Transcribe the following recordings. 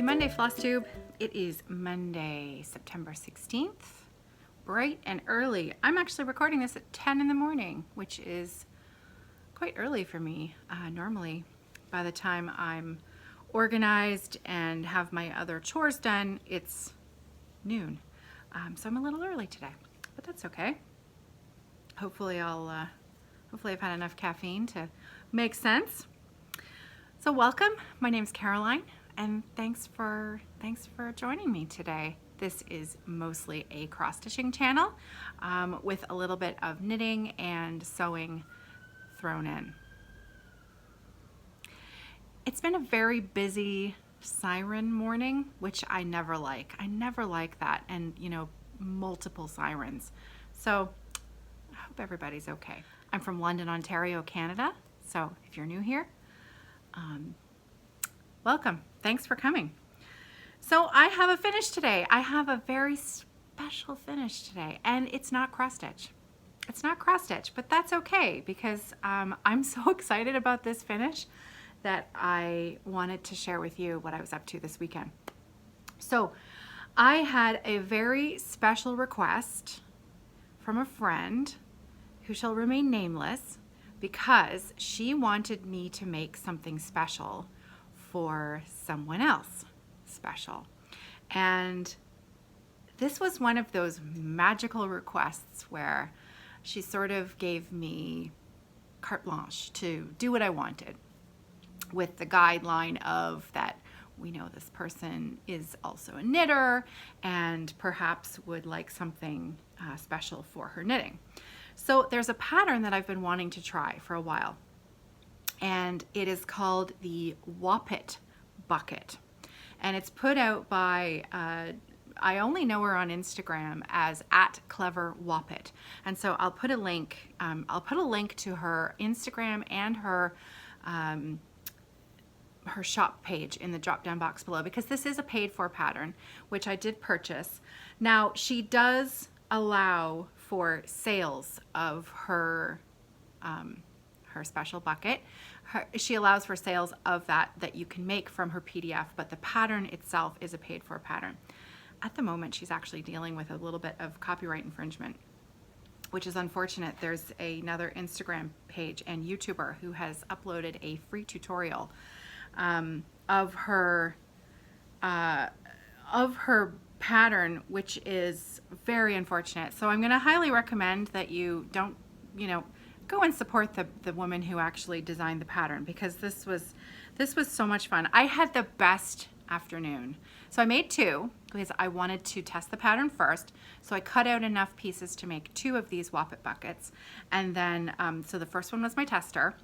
Happy Monday, Flosstube. It is Monday, September 16th, bright and early. I'm actually recording this at 10 in the morning, which is quite early for me. Normally, by the time I'm organized and have my other chores done, it's noon. So I'm a little early today, but that's okay. Hopefully I've had enough caffeine to make sense. So welcome, my name's Caroline, and thanks for joining me today. This is mostly a cross-stitching channel with a little bit of knitting and sewing thrown in. It's been a very busy siren morning, which I never like. I never like that, and multiple sirens. So I hope everybody's okay. I'm from London, Ontario, Canada. So if you're new here, welcome. Thanks for coming. So I have a finish today. I have a very special finish today, and it's not cross stitch. It's not cross stitch, but that's okay because I'm so excited about this finish that I wanted to share with you what I was up to this weekend. So I had a very special request from a friend who shall remain nameless because she wanted me to make something special for someone else special. And this was one of those magical requests where she sort of gave me carte blanche to do what I wanted, with the guideline of that we know this person is also a knitter and perhaps would like something special for her knitting. So there's a pattern that I've been wanting to try for a while, and it is called the Woppet Bucket. And it's put out by, I only know her on Instagram as @cleverwoppet. And so I'll put a link to her Instagram and her shop page in the drop down box below, because this is a paid for pattern, which I did purchase. Now she does allow for sales of her special bucket. She allows for sales of that you can make from her PDF, but the pattern itself is a paid for pattern. At the moment, she's actually dealing with a little bit of copyright infringement, which is unfortunate. There's another Instagram page and YouTuber who has uploaded a free tutorial of her pattern, which is very unfortunate. So I'm going to highly recommend that you don't, go and support the woman who actually designed the pattern, because this was so much fun. I had the best afternoon. So I made two because I wanted to test the pattern first. So I cut out enough pieces to make two of these Woppet buckets. And then, so the first one was my tester.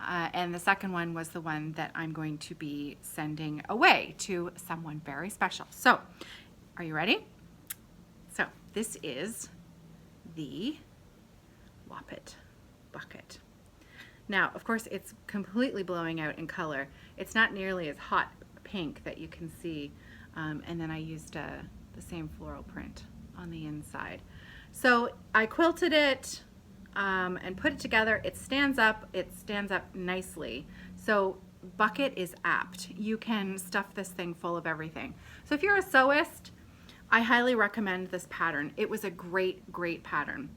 And the second one was the one that I'm going to be sending away to someone very special. So, are you ready? So, this is the Woppet Bucket. Now, of course, it's completely blowing out in color. It's not nearly as hot pink that you can see. And then I used the same floral print on the inside. So, I quilted it and put it together. It stands up nicely. So bucket is apt. You can stuff this thing full of everything. So if you're a sewist, I highly recommend this pattern. It was a great pattern.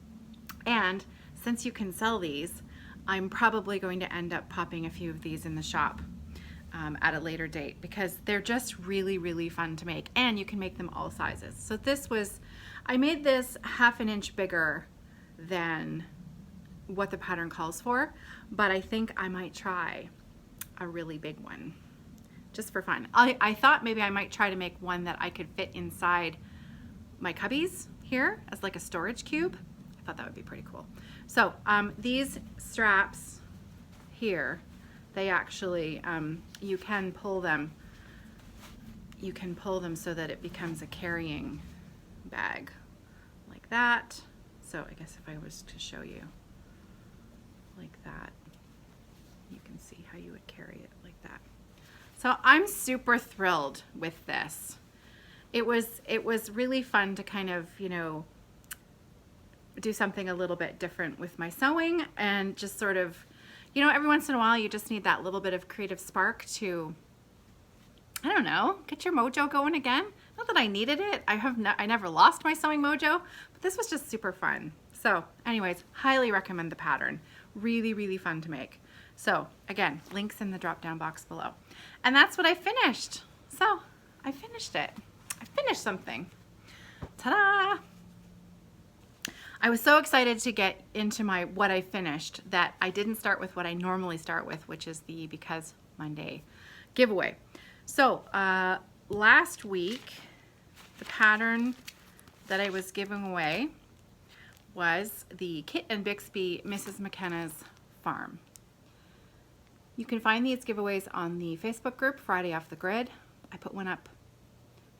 And since you can sell these, I'm probably going to end up popping a few of these in the shop at a later date, because they're just really fun to make, and you can make them all sizes. So I made this 1/2 inch bigger than what the pattern calls for, but I think I might try a really big one just for fun. I thought maybe I might try to make one that I could fit inside my cubbies here as like a storage cube. I thought that would be pretty cool. So these straps here, they actually, you can pull them so that it becomes a carrying bag like that. So I guess if I was to show you like that, you can see how you would carry it like that. So I'm super thrilled with this. It was really fun to kind of, do something a little bit different with my sewing, and just sort of, every once in a while you just need that little bit of creative spark to I don't know, get your mojo going again. Not that I needed it. I never lost my sewing mojo, but this was just super fun. So anyways, highly recommend the pattern. Really, really fun to make. So again, links in the drop down box below. And that's what I finished. So I finished it. I finished something. Ta-da! I was so excited to get into my what I finished that I didn't start with what I normally start with, which is the Because Monday giveaway. So last week, the pattern that I was giving away was the Kit and Bixby Mrs. McKenna's Farm. You can find these giveaways on the Facebook group, Friday Off the Grid. I put one up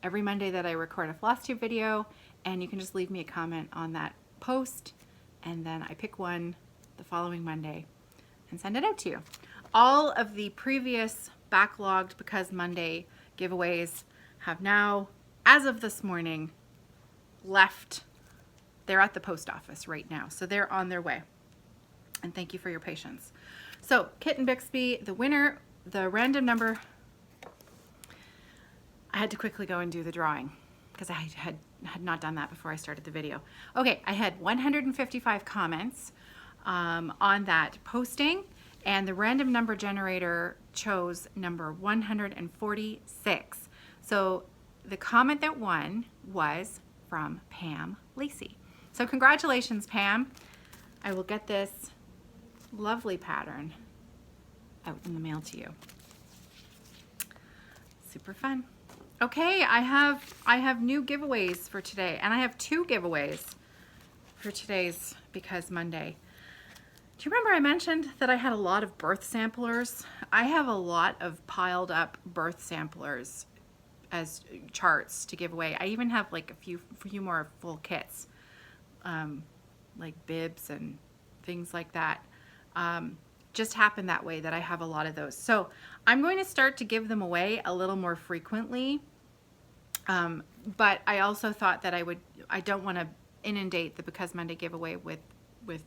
every Monday that I record a Flosstube video, and you can just leave me a comment on that post, and then I pick one the following Monday and send it out to you. All of the previous backlogged Because Monday giveaways have now, as of this morning, left. They're at the post office right now, so they're on their way. And thank you for your patience. So Kit and Bixby, the winner, the random number, I had to quickly go and do the drawing because I had not done that before I started the video. Okay, I had 155 comments on that posting, and the random number generator chose number 146. So the comment that won was from Pam Lacey. So congratulations, Pam. I will get this lovely pattern out in the mail to you. Super fun. Okay, I have new giveaways for today, and I have 2 giveaways for today's Because Monday. Do you remember I mentioned that I had a lot of birth samplers? I have a lot of piled up birth samplers as charts to give away. I even have like a few more full kits, like bibs and things like that. Just happened that way that I have a lot of those. So I'm going to start to give them away a little more frequently. But I also thought that I don't want to inundate the Because Monday giveaway with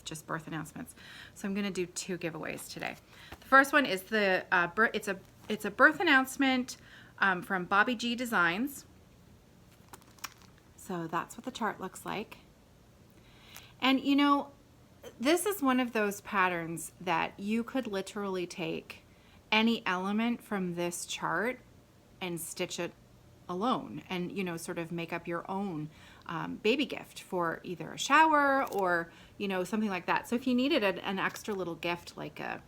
just birth announcements. So I'm going to do 2 giveaways today. The first one is it's a birth announcement from Bobby G Designs. So that's what the chart looks like. And you know, this is one of those patterns that you could literally take any element from this chart and stitch it alone, and you know, sort of make up your own baby gift for either a shower or you know, something like that. So if you needed an extra little gift, like a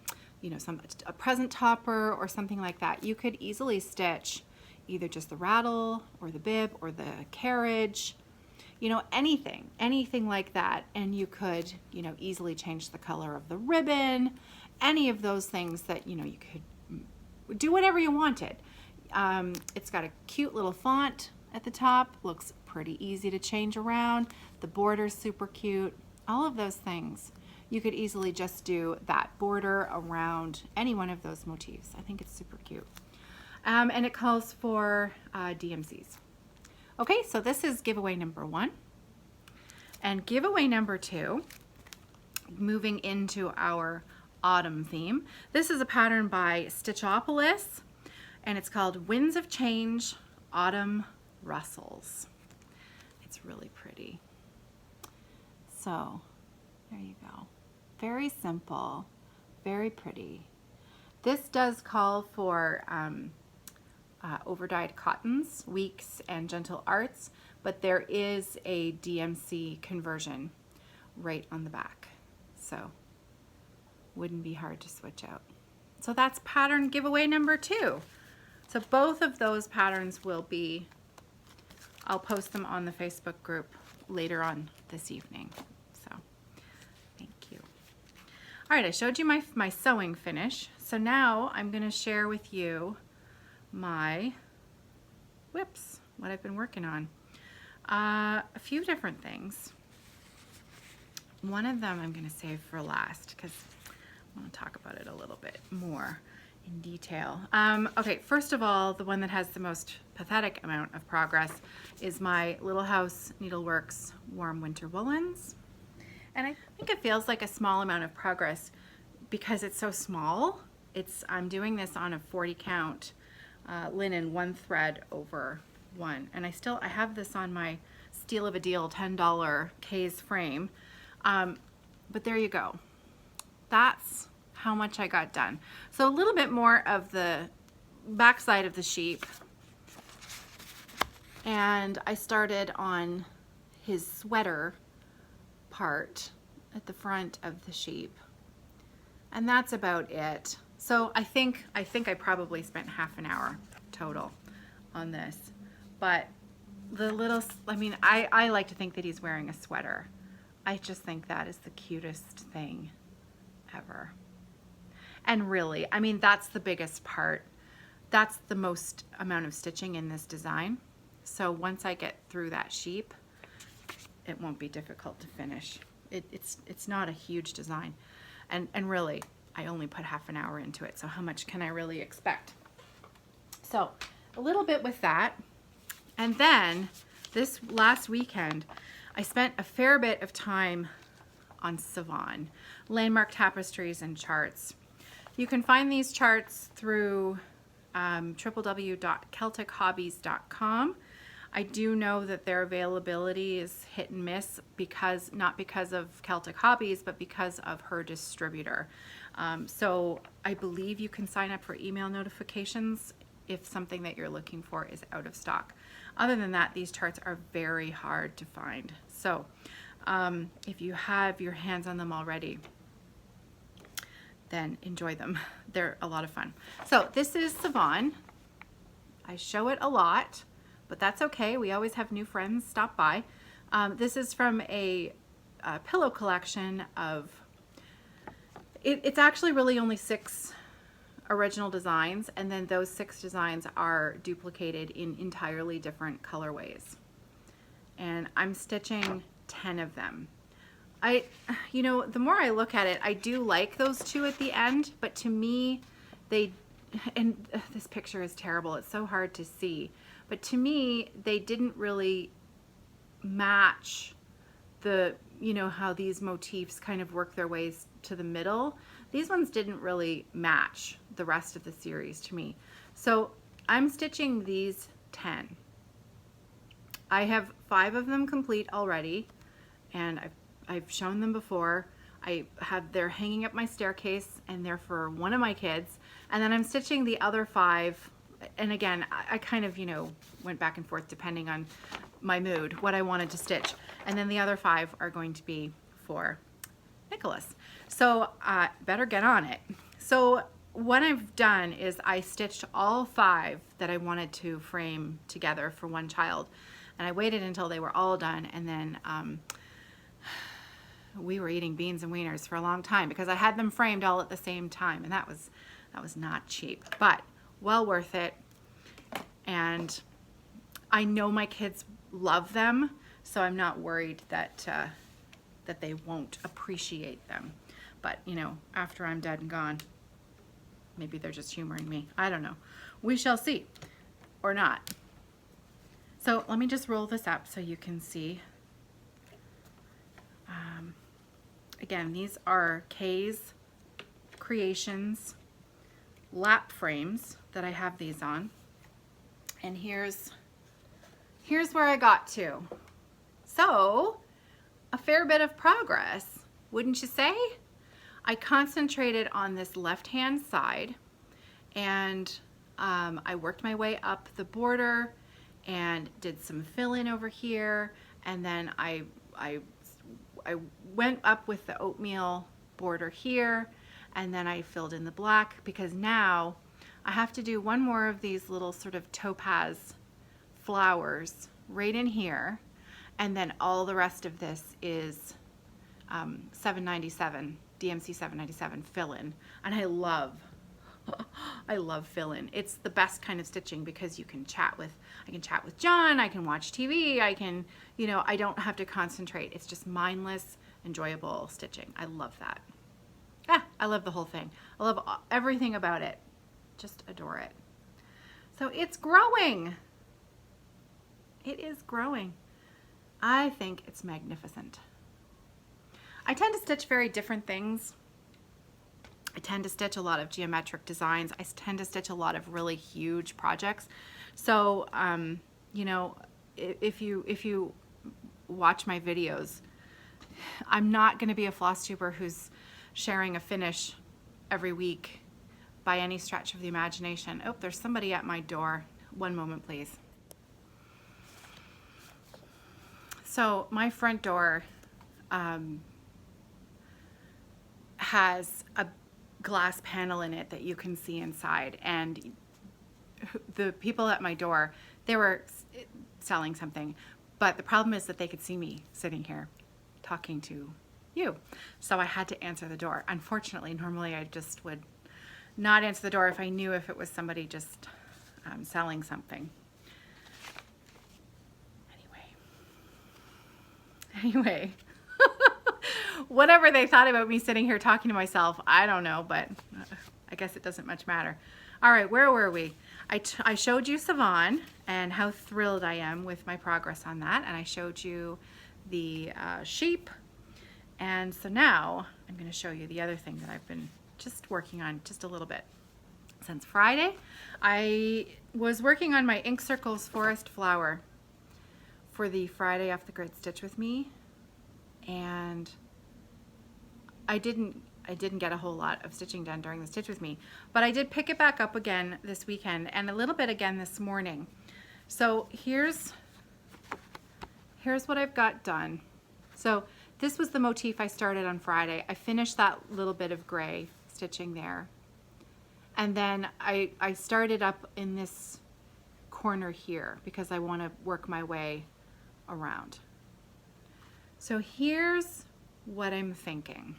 present topper or something like that, you could easily stitch either just the rattle or the bib or the carriage, you know, anything like that. And you could, you know, easily change the color of the ribbon, any of those things that, you know, you could do whatever you wanted. It's got a cute little font at the top, looks pretty easy to change around. The border's super cute. All of those things. You could easily just do that border around any one of those motifs. I think it's super cute. And it calls for DMCs. Okay, so this is giveaway number 1. And giveaway number 2, moving into our autumn theme. This is a pattern by Stitchopolis, and it's called Winds of Change Autumn Rustles. It's really pretty. So there you go. Very simple, very pretty. This does call for overdyed cottons, weeks, and gentle arts, but there is a DMC conversion right on the back. So wouldn't be hard to switch out. So that's pattern giveaway number 2. So both of those patterns will be, I'll post them on the Facebook group later on this evening. So thank you. All right, I showed you my sewing finish. So now I'm going to share with you my whips, what I've been working on. A few different things. One of them I'm going to save for last because I want to talk about it a little bit more in detail. Okay, first of all, the one that has the most pathetic amount of progress is my Little House Needleworks Warm Winter Woolens. And I think it feels like a small amount of progress because it's so small. I'm doing this on a 40 count linen, one thread over one. And I have this on my steal of a deal $10 K's frame. But there you go. That's how much I got done. So a little bit more of the backside of the sheep. And I started on his sweater part at the front of the sheep. And that's about it. So I think I probably spent half an hour total on this. But the little, I mean, I like to think that he's wearing a sweater. I just think that is the cutest thing ever. And really, I mean, that's the biggest part. That's the most amount of stitching in this design. So once I get through that sheep, it won't be difficult to finish. It's not a huge design. And really, I only put half an hour into it, so how much can I really expect? So a little bit with that. And then this last weekend, I spent a fair bit of time on Sivan, landmark tapestries and charts. You can find these charts through www.celtichobbies.com. I do know that their availability is hit and miss not because of Celtic Hobbies, but because of her distributor. So I believe you can sign up for email notifications if something that you're looking for is out of stock. Other than that, these charts are very hard to find. So if you have your hands on them already, then enjoy them. They're a lot of fun. So this is Sivan. I show it a lot, but that's okay. We always have new friends stop by. This is from a pillow collection of, it's actually really only 6 original designs, and then those 6 designs are duplicated in entirely different colorways. And I'm stitching 10 of them. You know, the more I look at it, I do like those 2 at the end, but to me, and this picture is terrible. It's so hard to see. But to me, they didn't really match the, you know, how these motifs kind of work their ways to the middle. These ones didn't really match the rest of the series to me. So I'm stitching these 10. I have 5 of them complete already, and I've shown them before. They're hanging up my staircase, and they're for one of my kids. And then I'm stitching the other 5. And again, I kind of, you know, went back and forth depending on my mood, what I wanted to stitch. And then the other 5 are going to be for Nicholas. So better get on it. So what I've done is I stitched all 5 that I wanted to frame together for one child. And I waited until they were all done, and then we were eating beans and wieners for a long time because I had them framed all at the same time, and that was not cheap, but well worth it. And I know my kids love them, so I'm not worried that that they won't appreciate them. But you know, after I'm dead and gone, maybe they're just humoring me. I don't know. We shall see, or not. So let me just roll this up so you can see. Again, these are K's Creations lap frames that I have these on. And here's where I got to. So, a fair bit of progress, wouldn't you say? I concentrated on this left-hand side, and I worked my way up the border and did some fill-in over here, and then I went up with the oatmeal border here, and then I filled in the black, because now I have to do one more of these little sort of topaz flowers right in here, and then all the rest of this is 797, DMC 797 fill-in, and I love fill-in. It's the best kind of stitching because you can chat with, John, I can watch TV, I can, you know, I don't have to concentrate. It's just mindless, enjoyable stitching. I love that. I love the whole thing. I love everything about it. Just adore it. So it's growing. It is growing. I think it's magnificent. I tend to stitch very different things I tend to stitch a lot of geometric designs. I tend to stitch a lot of really huge projects. So, you know, if you watch my videos, I'm not going to be a Flosstuber who's sharing a finish every week by any stretch of the imagination. Oh, there's somebody at my door. One moment, please. So my front door has a glass panel in it that you can see inside, and the people at my door, they were selling something, but the problem is that they could see me sitting here talking to you, so I had to answer the door. Unfortunately, normally I just would not answer the door if I knew if it was somebody just selling something. Anyway, whatever they thought about me sitting here talking to myself, I don't know, but I guess it doesn't much matter. All right, where were we? I showed you Sivan and how thrilled I am with my progress on that, and I showed you the sheep. And so now I'm going to show you the other thing that I've been just working on just a little bit. Since Friday, I was working on my Ink Circles Forest Flower for the Friday Off the Grid Stitch With Me, and I didn't get a whole lot of stitching done during the Stitch With Me, but I did pick it back up again this weekend and a little bit again this morning. So here's what I've got done. So this was the motif I started on Friday. I finished that little bit of gray stitching there, and then I started up in this corner here because I want to work my way around. So here's what I'm thinking.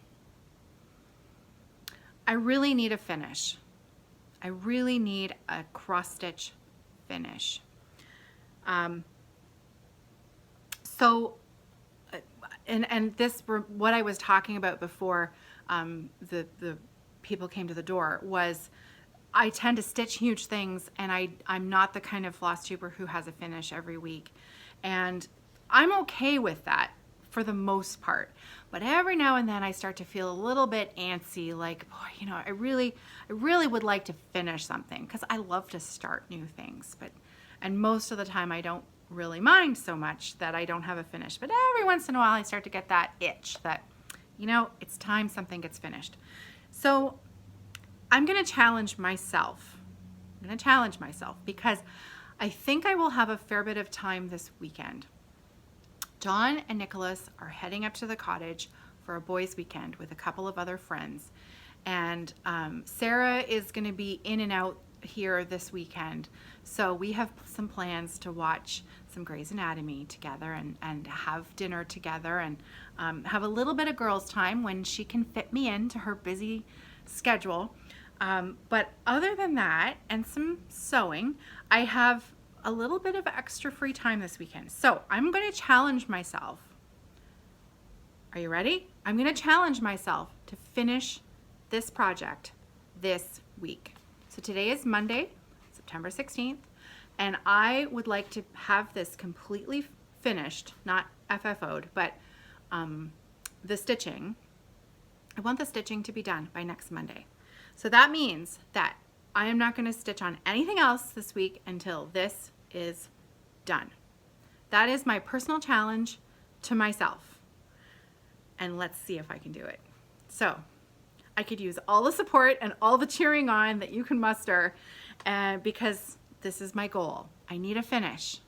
I really need a finish. I really need a cross stitch finish. And this, what I was talking about before the people came to the door, was I tend to stitch huge things, and I'm not the kind of Flosstuber who has a finish every week. And I'm okay with that for the most part. But every now and then I start to feel a little bit antsy, like, boy, you know, I really would like to finish something, because I love to start new things. And most of the time I don't really mind so much that I don't have a finish. But every once in a while I start to get that itch that, you know, it's time something gets finished. So I'm going to challenge myself. I'm going to challenge myself because I think I will have a fair bit of time this weekend. John and Nicholas are heading up to the cottage for a boys' weekend with a couple of other friends. And Sarah is going to be in and out here this weekend. So we have some plans to watch some Grey's Anatomy together and have dinner together and have a little bit of girls' time when she can fit me into her busy schedule. But other than that, and some sewing, I have a little bit of extra free time this weekend. So I'm going to challenge myself. Are you ready? I'm going to challenge myself to finish this project this week. So today is Monday, September 16th, and I would like to have this completely finished, not FFO'd, but the stitching. I want the stitching to be done by next Monday. So that means that I am not going to stitch on anything else this week until this is done. That is my personal challenge to myself. And let's see if I can do it. So I could use all the support and all the cheering on that you can muster because this is my goal. I need a finish.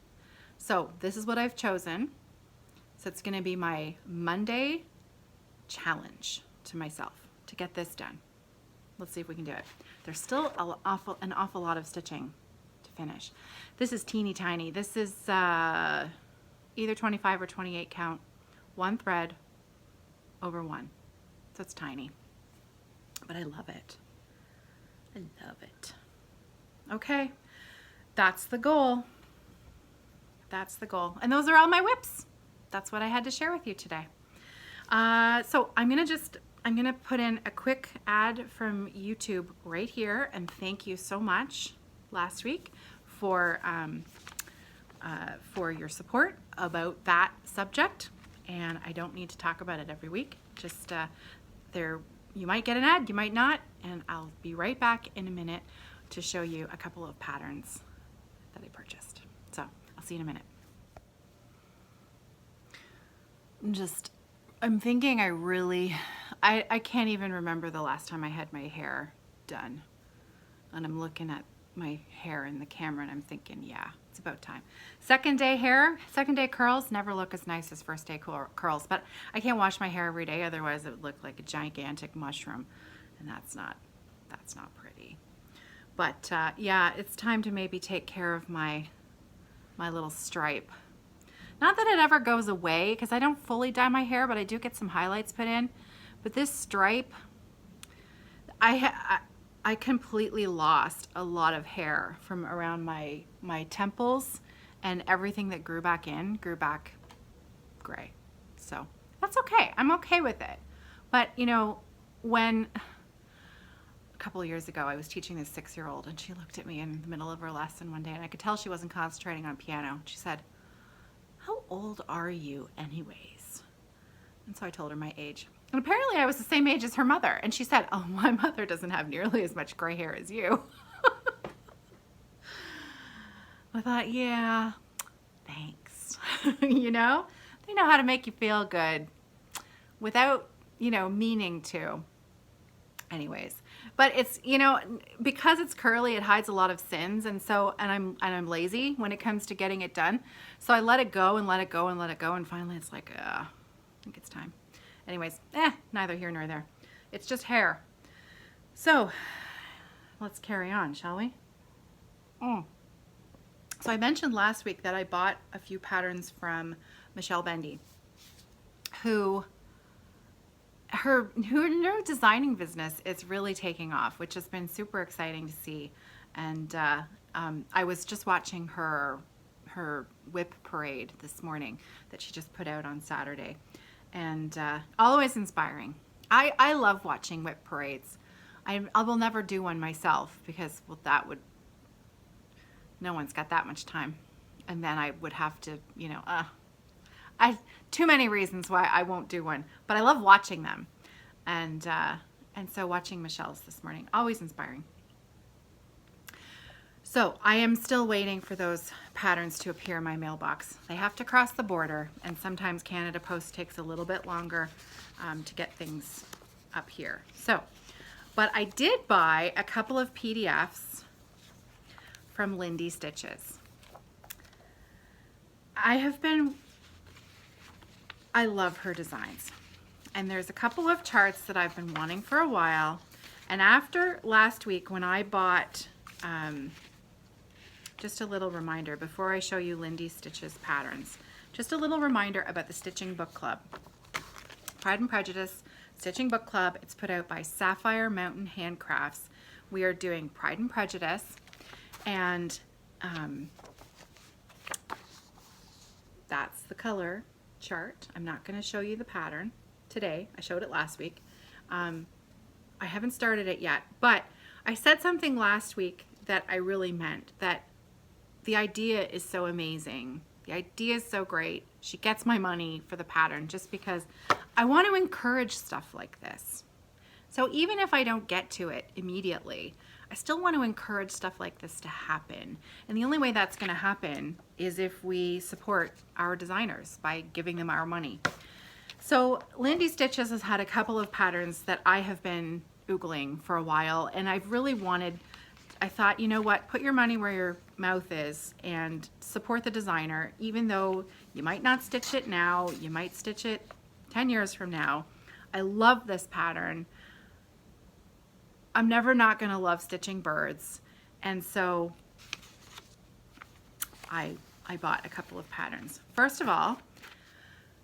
So this is what I've chosen. So it's going to be my Monday challenge to myself to get this done. Let's see if we can do it. There's still an awful lot of stitching to finish. This is teeny tiny. This is either 25 or 28 count, one thread over one. So it's tiny, but I love it. I love it. Okay, that's the goal. That's the goal. And those are all my whips. That's what I had to share with you today. So I'm gonna put in a quick ad from YouTube right here, and thank you so much last week for your support about that subject. And I don't need to talk about it every week. Just you might get an ad, you might not, and I'll be right back in a minute to show you a couple of patterns that I purchased. So I'll see you in a minute. I'm thinking I can't even remember the last time I had my hair done. And I'm looking at my hair in the camera and I'm thinking, yeah, it's about time. Second day curls never look as nice as first day curls, but I can't wash my hair every day, otherwise it would look like a gigantic mushroom, and that's not pretty. But yeah, it's time to maybe take care of my little stripe. Not that it ever goes away, because I don't fully dye my hair, but I do get some highlights put in. But this stripe, I completely lost a lot of hair from around my temples, and everything that grew back gray. So that's okay. I'm okay with it. But you know, when a couple of years ago I was teaching this 6-year-old, and she looked at me in the middle of her lesson one day, and I could tell she wasn't concentrating on piano. She said, "How old are you anyways?" And so I told her my age. And apparently I was the same age as her mother. And she said, "Oh, my mother doesn't have nearly as much gray hair as you." I thought, yeah, thanks. You know, they know how to make you feel good without, you know, meaning to. Anyways, but it's, you know, because it's curly, it hides a lot of sins, and I'm lazy when it comes to getting it done. So I let it go and let it go and let it go, and finally it's like, I think it's time. Anyways, neither here nor there. It's just hair. So let's carry on, shall we? So I mentioned last week that I bought a few patterns from Michelle Bendy, who her designing business is really taking off, which has been super exciting to see. And I was just watching her whip parade this morning that she just put out on Saturday, and always inspiring. I love watching whip parades. I will never do one myself because, well, no one's got that much time, and then I would have to, you know, too many reasons why I won't do one, but I love watching them. And so watching Michelle's this morning, always inspiring. So I am still waiting for those patterns to appear in my mailbox. They have to cross the border, and sometimes Canada Post takes a little bit longer to get things up here. So, but I did buy a couple of PDFs from Lindy Stitches. I love her designs. And there's a couple of charts that I've been wanting for a while. And after last week when I bought, just a little reminder before I show you Lindy Stitches patterns, just a little reminder about the Stitching Book Club. Pride and Prejudice Stitching Book Club. It's put out by Sapphire Mountain Handcrafts. We are doing Pride and Prejudice, and that's the color chart. I'm not going to show you the pattern today. I showed it last week. I haven't started it yet, but I said something last week that I really meant, that the idea is so amazing. The idea is so great. She gets my money for the pattern just because I want to encourage stuff like this. So even if I don't get to it immediately, I still want to encourage stuff like this to happen. And the only way that's going to happen is if we support our designers by giving them our money. So Lindy Stitches has had a couple of patterns that I have been oogling for a while, and I've really wanted, I thought, you know what, put your money where your mouth is and support the designer, even though you might not stitch it now, you might stitch it 10 years from now. I love this pattern. I'm never not going to love stitching birds, and so I bought a couple of patterns. First of all,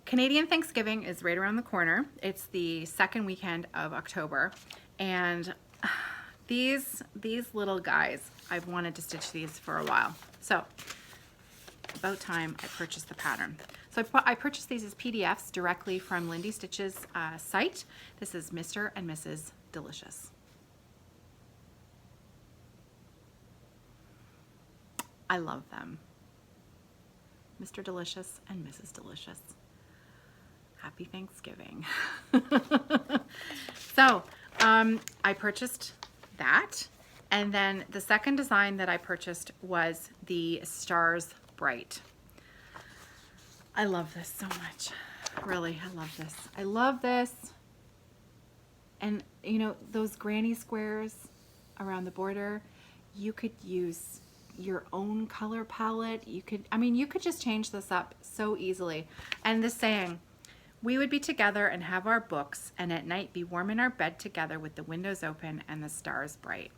Canadian Thanksgiving is right around the corner. It's the second weekend of October, and these little guys, I've wanted to stitch these for a while. So about time I purchased the pattern. So I purchased these as PDFs directly from Lindy Stitches site. This is Mr. and Mrs. Delicious. I love them. Mr. Delicious and Mrs. Delicious. Happy Thanksgiving. So I purchased that. And then the second design that I purchased was the Stars Bright. I love this so much. Really, I love this. I love this. And you know, those granny squares around the border, you could use your own color palette. You could, I mean, you could just change this up so easily. And the saying, we would be together and have our books, and at night be warm in our bed together with the windows open and the stars bright.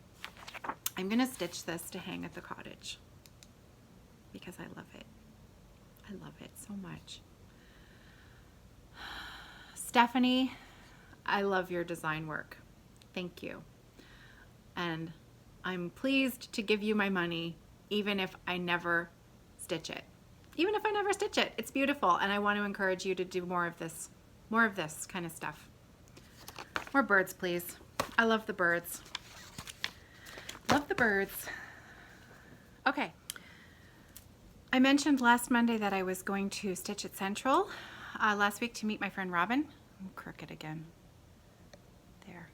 I'm gonna stitch this to hang at the cottage because I love it. I love it so much. Stephanie, I love your design work. Thank you. And I'm pleased to give you my money even if I never stitch it. Even if I never stitch it, it's beautiful, and I want to encourage you to do more of this kind of stuff. More birds, please. I love the birds. Love the birds. Okay. I mentioned last Monday that I was going to Stitch at Central last week to meet my friend Robin. I'm crooked again. There.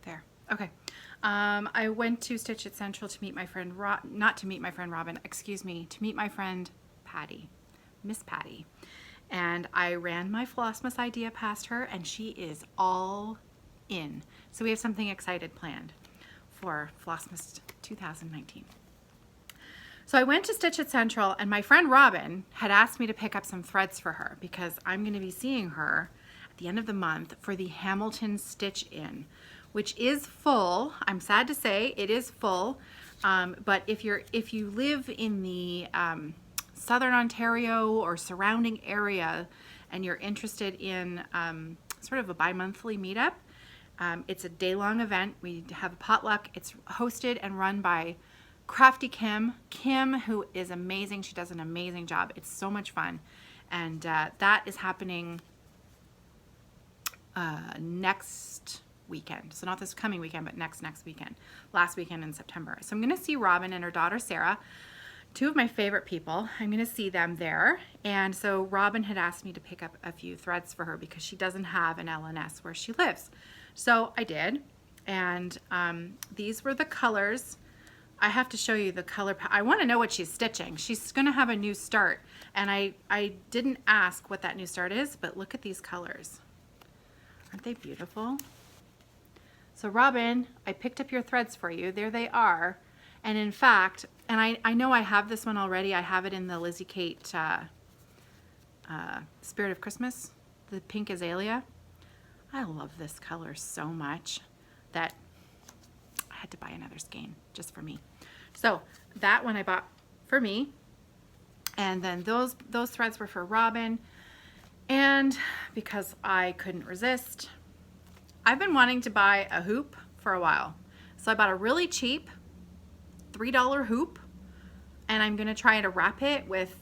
There. Okay. I went to Stitch at Central to meet my friend not to meet my friend Robin, excuse me, to meet my friend Patty, Miss Patty. And I ran my Flossmas idea past her, and she is all in. So we have something excited planned for Flossmas 2019. So I went to Stitch at Central, and my friend Robin had asked me to pick up some threads for her because I'm going to be seeing her at the end of the month for the Hamilton Stitch In, which is full. I'm sad to say it is full, but if you live in the Southern Ontario or surrounding area and you're interested in sort of a bi-monthly meetup, it's a day-long event. We have a potluck. It's hosted and run by Crafty Kim, who is amazing. She does an amazing job. It's so much fun, and that is happening next weekend. So not this coming weekend, but next weekend, last weekend in September. So I'm going to see Robin and her daughter Sarah, two of my favorite people. I'm going to see them there. And so Robin had asked me to pick up a few threads for her because she doesn't have an LNS where she lives. So I did, and these were the colors. I have to show you the color. I want to know what she's stitching. She's going to have a new start, and I didn't ask what that new start is, but look at these colors. Aren't they beautiful? So Robin, I picked up your threads for you. There they are. And in fact, and I know I have this one already. I have it in the Lizzie Kate Spirit of Christmas, the pink azalea. I love this color so much that I had to buy another skein just for me. So that one I bought for me. And then those threads were for Robin. And because I couldn't resist, I've been wanting to buy a hoop for a while. So I bought a really cheap $3 hoop, and I'm gonna try to wrap it with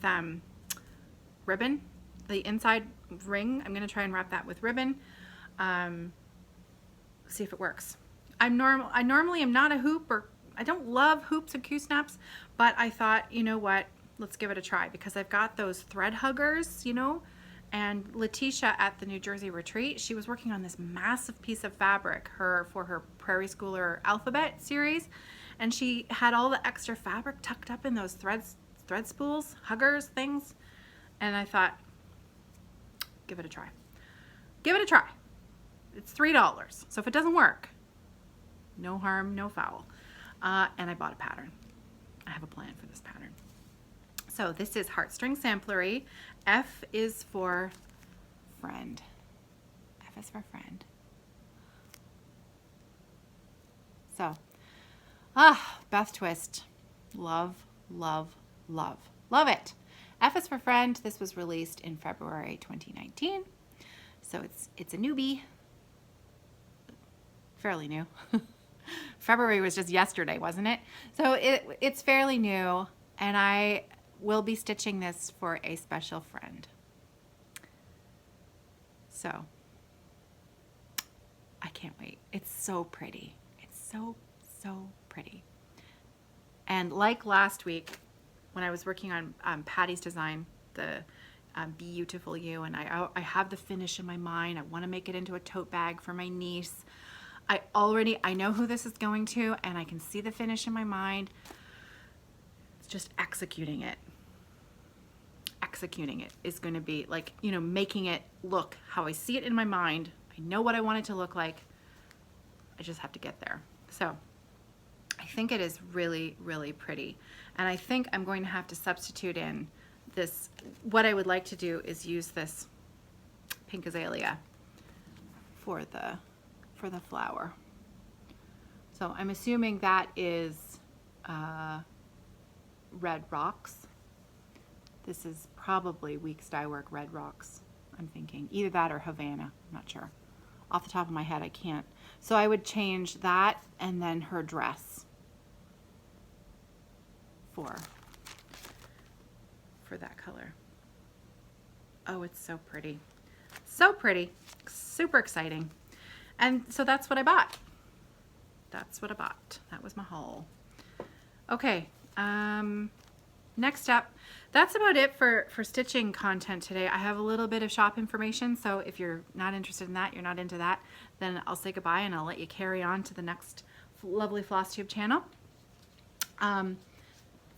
ribbon. The inside ring, I'm gonna try and wrap that with ribbon. See if it works. I normally am not a hoop, or I don't love hoops and Q-snaps, but I thought, you know what, let's give it a try because I've got those thread huggers, you know. And Letitia at the New Jersey retreat, she was working on this massive piece of fabric for her Prairie Schooler alphabet series, and she had all the extra fabric tucked up in those thread spools, huggers, things, and I thought, give it a try. Give it a try. It's $3, so if it doesn't work, no harm, no foul. And I bought a pattern. I have a plan for this pattern. So this is Heartstring Sampler. F is for friend. F is for friend. So, Beth Twist. Love, love, love. Love it. F is for friend. This was released in February 2019. So it's a newbie. Fairly new. February was just yesterday, wasn't it? So it's fairly new, and I will be stitching this for a special friend. So I can't wait. It's so pretty. It's so pretty. And like last week when I was working on Patty's design, the Beautiful You, and I have the finish in my mind. I want to make it into a tote bag for my niece. I know who this is going to, and I can see the finish in my mind. It's just executing it. Executing it is going to be like, you know, making it look how I see it in my mind. I know what I want it to look like. I just have to get there. So I think it is really, really pretty. And I think I'm going to have to substitute in this. What I would like to do is use this pink azalea for the flower. So I'm assuming that is Red Rocks. This is probably Weeks Dye Work Red Rocks, I'm thinking. Either that or Havana, I'm not sure. Off the top of my head, I can't. So I would change that and then her dress for that color. Oh, it's so pretty. So pretty. Super exciting. And so that's what I bought. That's what I bought. That was my haul. Okay. Next up, that's about it for stitching content today. I have a little bit of shop information, so if you're not interested in that, you're not into that, then I'll say goodbye and I'll let you carry on to the next lovely Flosstube channel.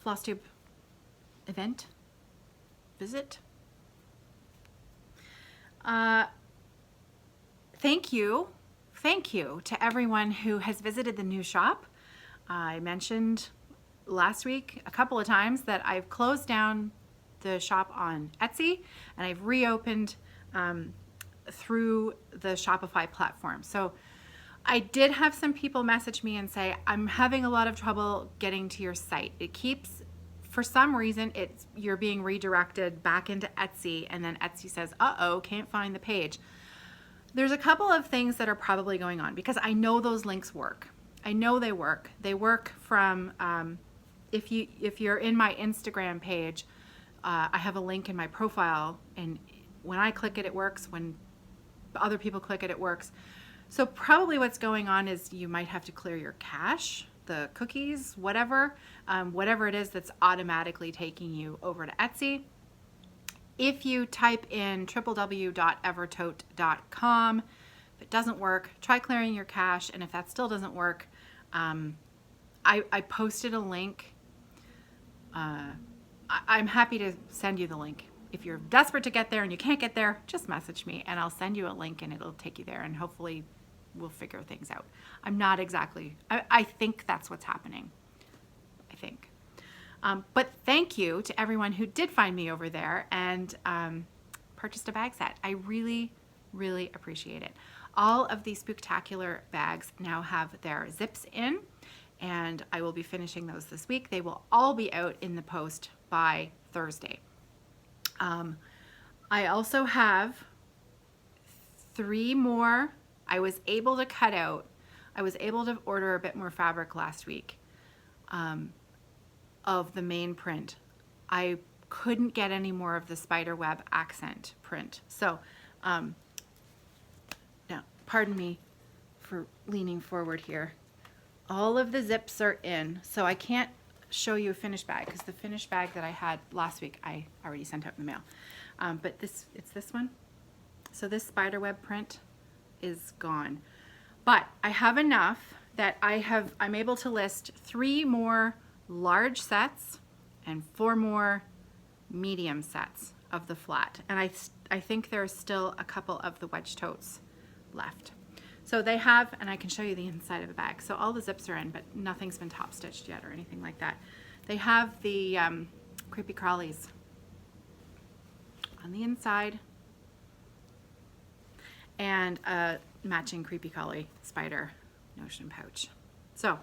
Flosstube event, visit. Thank you to everyone who has visited the new shop. I mentioned last week a couple of times that I've closed down the shop on Etsy and I've reopened through the Shopify platform. So I did have some people message me and say, I'm having a lot of trouble getting to your site. It keeps, for some reason, you're being redirected back into Etsy, and then Etsy says, uh-oh, can't find the page. There's a couple of things that are probably going on because I know those links work. I know they work. They work from, if you're in my Instagram page, I have a link in my profile, and when I click it, it works. When other people click it, it works. So probably what's going on is you might have to clear your cache, the cookies, whatever it is that's automatically taking you over to Etsy. If you type in www.evertote.com, if it doesn't work, try clearing your cache, and if that still doesn't work, I posted a link. I'm happy to send you the link. If you're desperate to get there and you can't get there, just message me and I'll send you a link and it'll take you there, and hopefully we'll figure things out. I'm not exactly, I think that's what's happening. I think. But thank you to everyone who did find me over there and purchased a bag set. I really, really appreciate it. All of these Spooktacular bags now have their zips in, and I will be finishing those this week. They will all be out in the post by Thursday. I also have 3 more. I was able to cut out. I was able to order a bit more fabric last week of the main print. I couldn't get any more of the spiderweb accent print. So, now, pardon me for leaning forward here. All of the zips are in, so I can't show you a finished bag because the finished bag that I had last week I already sent out in the mail. But it's this one. So this spiderweb print is gone. But I have enough that I'm able to list 3 more large sets and 4 more medium sets of the flat. And I think there's still a couple of the wedge totes left. So they have, and I can show you the inside of the bag. So all the zips are in, but nothing's been top stitched yet or anything like that. They have the creepy crawlies on the inside and a matching creepy crawly spider notion pouch. So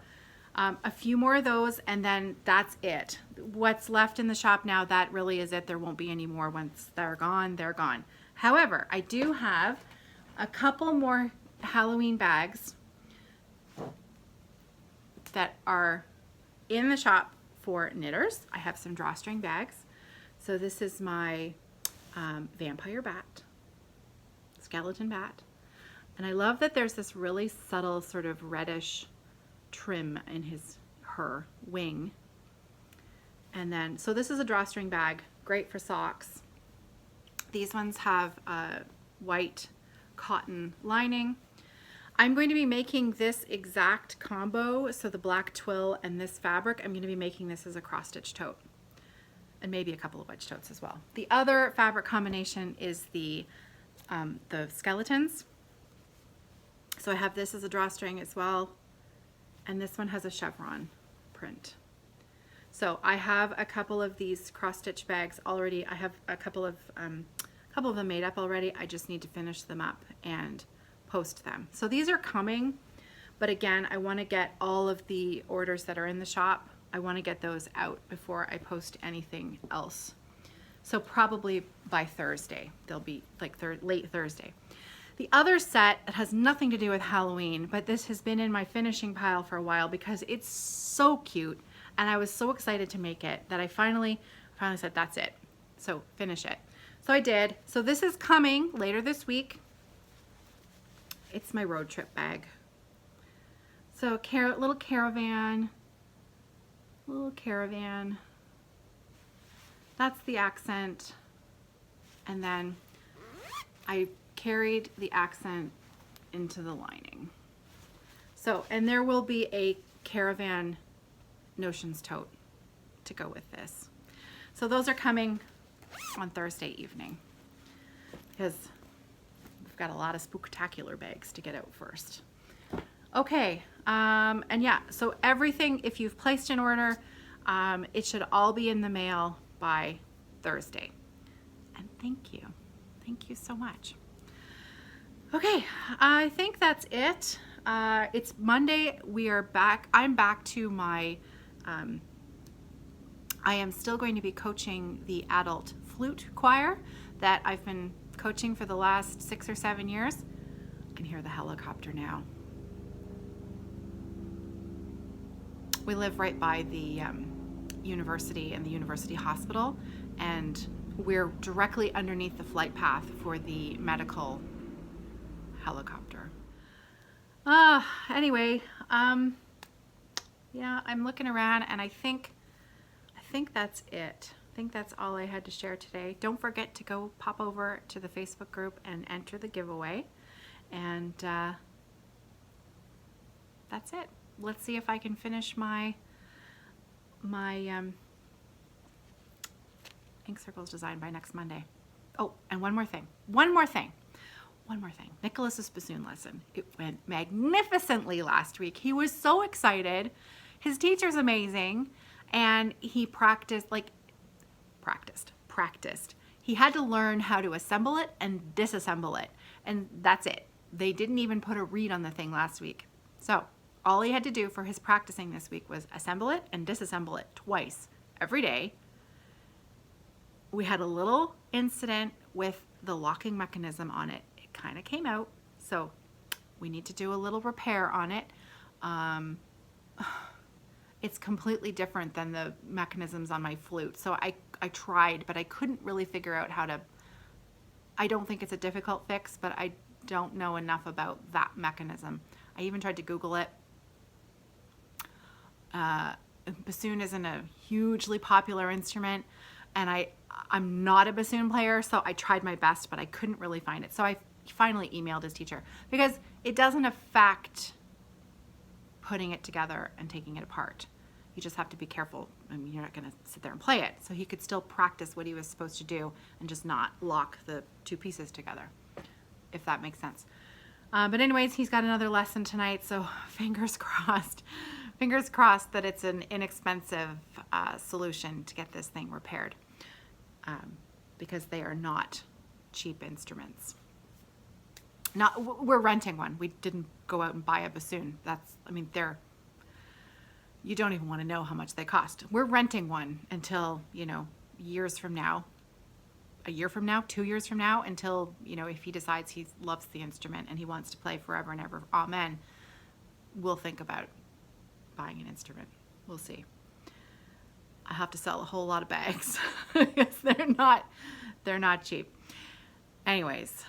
a few more of those, and then that's it. What's left in the shop now, that really is it. There won't be any more. Once they're gone, they're gone. However, I do have a couple more Halloween bags that are in the shop for knitters. I have some drawstring bags. So this is my vampire bat, skeleton bat. And I love that there's this really subtle sort of reddish trim in her wing. And then, so this is a drawstring bag, great for socks. These ones have a white cotton lining. I'm going to be making this exact combo, so the black twill and this fabric, I'm going to be making this as a cross-stitch tote, and maybe a couple of wedge totes as well. The other fabric combination is the skeletons. So I have this as a drawstring as well, and this one has a chevron print. So I have a couple of these cross-stitch bags already. I have a couple of them made up already. I just need to finish them up and post them. So these are coming, but again, I want to get all of the orders that are in the shop. I want to get those out before I post anything else. So probably by Thursday, they'll be like late Thursday. The other set that has nothing to do with Halloween, but this has been in my finishing pile for a while because it's so cute and I was so excited to make it that I finally said, that's it. So finish it. So I did. So this is coming later this week. It's my road trip bag. So little caravan. That's the accent. And then I carried the accent into the lining. So, and there will be a caravan notions tote to go with this. So those are coming on Thursday evening because we've got a lot of spooktacular bags to get out first. Okay, and yeah, so everything, if you've placed an order, it should all be in the mail by Thursday. And thank you so much. Okay, I think that's it. It's Monday. We are back. I'm back to my, I am still going to be coaching the adult flute choir that I've been coaching for the last 6 or 7 years. I can hear the helicopter now. We live right by the university and the university hospital, and we're directly underneath the flight path for the medical helicopter. Anyway, yeah, I'm looking around and I think that's it. I think that's all I had to share today. Don't forget to go pop over to the Facebook group and enter the giveaway. And that's it. Let's see if I can finish my ink circles design by next Monday. Oh, and one more thing. Nicholas's bassoon lesson. It went magnificently last week. He was so excited. His teacher's amazing. And he practiced. He had to learn how to assemble it and disassemble it. And that's it. They didn't even put a reed on the thing last week. So all he had to do for his practicing this week was assemble it and disassemble it twice every day. We had a little incident with the locking mechanism on it. It kind of came out, so we need to do a little repair on it. It's completely different than the mechanisms on my flute. So I tried, but I couldn't really figure out how to. I don't think it's a difficult fix, but I don't know enough about that mechanism. I even tried to Google it. Bassoon isn't a hugely popular instrument, and I'm not a bassoon player, so I tried my best, but I couldn't really find it. So I finally emailed his teacher because it doesn't affect putting it together and taking it apart. You just have to be careful. I mean, you're not going to sit there and play it. So he could still practice what he was supposed to do and just not lock the two pieces together, if that makes sense. But anyways, he's got another lesson tonight, so fingers crossed. Fingers crossed that it's an inexpensive solution to get this thing repaired, because they are not cheap instruments. We're renting one. We didn't go out and buy a bassoon. You don't even want to know how much they cost. We're renting one until, years from now, a year from now, 2 years from now, until, if he decides he loves the instrument and he wants to play forever and ever, amen, we'll think about buying an instrument. We'll see. I have to sell a whole lot of bags because they're not cheap. Anyways,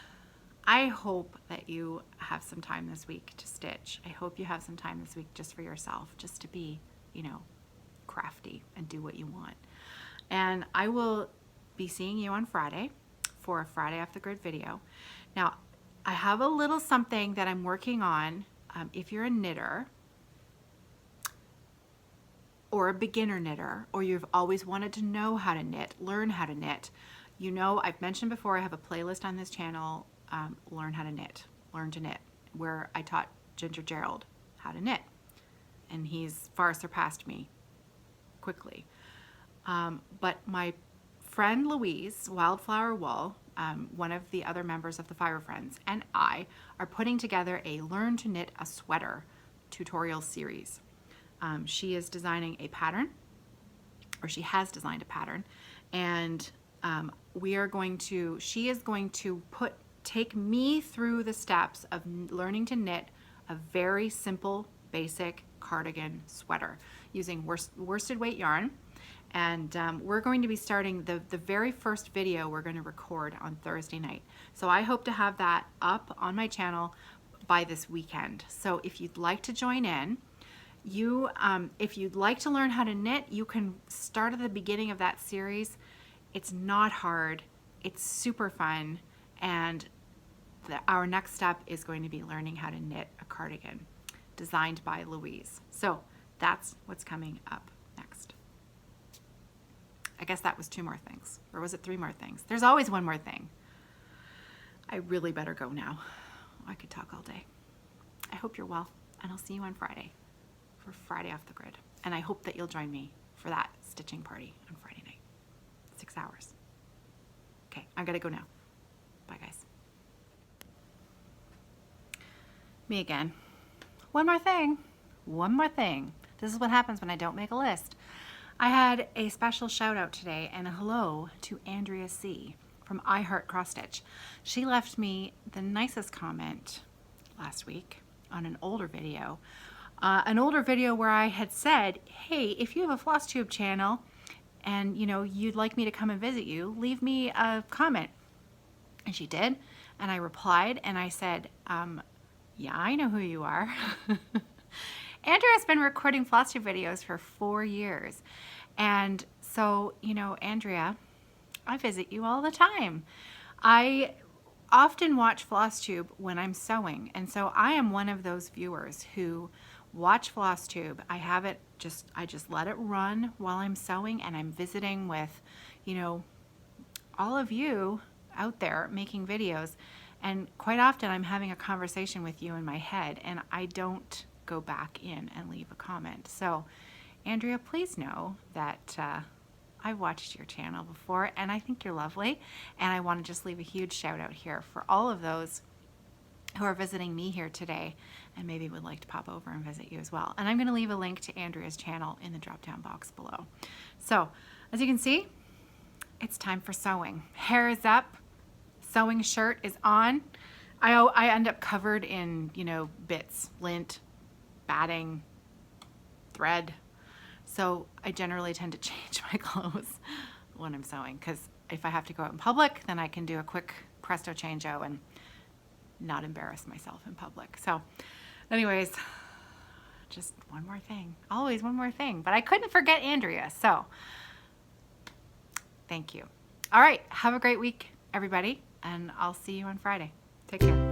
I hope that you have some time this week to stitch. I hope you have some time this week just for yourself, just to be, crafty and do what you want. And I will be seeing you on Friday for a Friday Off the Grid video. Now, I have a little something that I'm working on. If you're a knitter or a beginner knitter, or you've always wanted to know how to knit, learn how to knit, you know, I've mentioned before, I have a playlist on this channel, Learn How to Knit, Learn to Knit, where I taught Ginger Gerald how to knit, and he's far surpassed me quickly. But my friend Louise, Wildflower Wool, one of the other members of the Fire Friends, and I are putting together a Learn to Knit a Sweater tutorial series. She is designing a pattern, or she has designed a pattern, and she is going to take me through the steps of learning to knit a very simple, basic cardigan sweater using worsted weight yarn. And we're going to be starting the very first video we're going to record on Thursday night. So I hope to have that up on my channel by this weekend. So if you'd like to join in, if you'd like to learn how to knit, you can start at the beginning of that series. It's not hard, it's super fun, and our next step is going to be learning how to knit a cardigan designed by Louise. So that's what's coming up next. I guess that was 2 more things, or was it 3 more things? There's always 1 more thing. I really better go now. I could talk all day. I hope you're well, and I'll see you on Friday for Friday Off the Grid. And I hope that you'll join me for that stitching party on Friday night. 6 hours. Okay, I gotta go now. Bye, guys. Me again. One more thing. This is what happens when I don't make a list. I had a special shout out today and a hello to AndreaC from I Heart Cross Stitch. She left me the nicest comment last week on an older video where I had said, hey, if you have a Flosstube channel and you'd like me to come and visit you, leave me a comment. And she did, and I replied and I said, yeah, I know who you are. Andrea's been recording Flosstube videos for 4 years. And so, Andrea, I visit you all the time. I often watch Flosstube when I'm sewing. And so I am one of those viewers who watch Flosstube. I just let it run while I'm sewing, and I'm visiting with, all of you out there making videos. And quite often I'm having a conversation with you in my head, and I don't go back in and leave a comment. So Andrea, please know that I've watched your channel before, and I think you're lovely, and I want to just leave a huge shout out here for all of those who are visiting me here today and maybe would like to pop over and visit you as well. And I'm going to leave a link to Andrea's channel in the drop down box below. So as you can see, it's time for sewing. Hair is up, sewing shirt is on. I end up covered in bits, lint, batting, thread. So I generally tend to change my clothes when I'm sewing, because if I have to go out in public, then I can do a quick presto changeo and not embarrass myself in public. So anyways, just one more thing, always one more thing, but I couldn't forget Andrea. So thank you. All right. Have a great week, everybody, and I'll see you on Friday. Take care.